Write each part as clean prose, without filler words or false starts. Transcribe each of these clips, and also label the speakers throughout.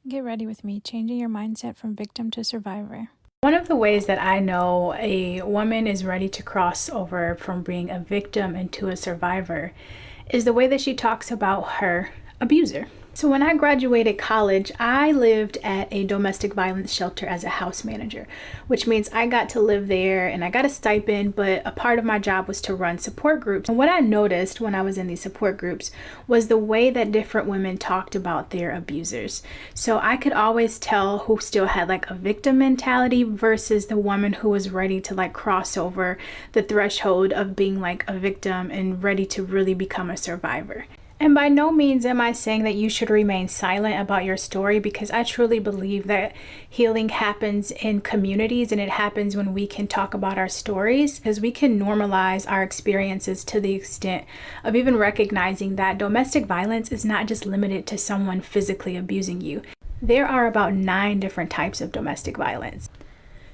Speaker 1: Get ready with me, changing your mindset from victim to survivor.
Speaker 2: One of the ways that I know a woman is ready to cross over from being a victim into a survivor is the way that she talks about her abuser. So when I graduated college, I lived at a domestic violence shelter as a house manager, which means I got to live there and I got a stipend, but a part of my job was to run support groups. And what I noticed when I was in these support groups was the way that different women talked about their abusers. So I could always tell who still had like a victim mentality versus the woman who was ready to like cross over the threshold of being like a victim and ready to really become a survivor. And by no means am I saying that you should remain silent about your story, because I truly believe that healing happens in communities and it happens when we can talk about our stories, because we can normalize our experiences to the extent of even recognizing that domestic violence is not just limited to someone physically abusing you. There are about 9 different types of domestic violence.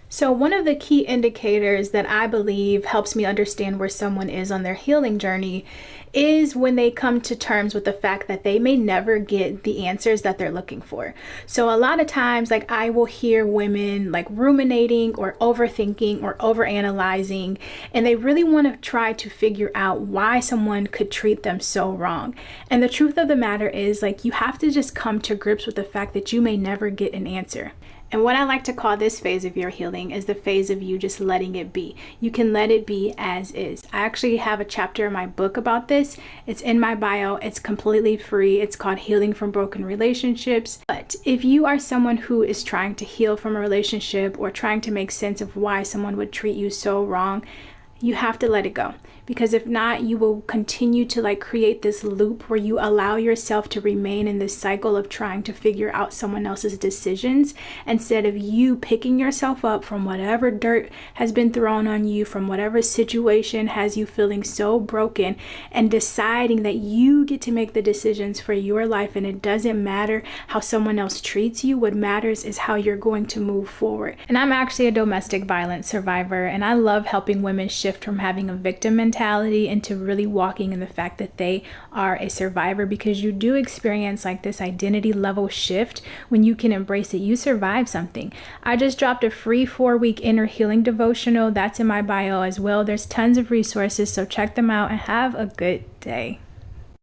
Speaker 2: So one of the key indicators that I believe helps me understand where someone is on their healing journey is when they come to terms with the fact that they may never get the answers that they're looking for. So a lot of times, like, I will hear women like ruminating or overthinking or overanalyzing, and they really want to try to figure out why someone could treat them so wrong. And the truth of the matter is, like, you have to just come to grips with the fact that you may never get an answer. And what I like to call this phase of your healing is the phase of you just letting it be. You can let it be as is. I actually have a chapter in my book about this. It's in my bio. It's completely free. It's called Healing from Broken Relationships. But if you are someone who is trying to heal from a relationship or trying to make sense of why someone would treat you so wrong, you have to let it go. Because if not, you will continue to like create this loop where you allow yourself to remain in this cycle of trying to figure out someone else's decisions instead of you picking yourself up from whatever dirt has been thrown on you, from whatever situation has you feeling so broken, and deciding that you get to make the decisions for your life, and it doesn't matter how someone else treats you. What matters is how you're going to move forward. And I'm actually a domestic violence survivor, and I love helping women shift from having a victim mentality into really walking in the fact that they are a survivor, because you do experience like this identity level shift when you can embrace that you survived something. I just dropped a free 4-week inner healing devotional. That's in my bio as well. There's tons of resources, so check them out and have a good day.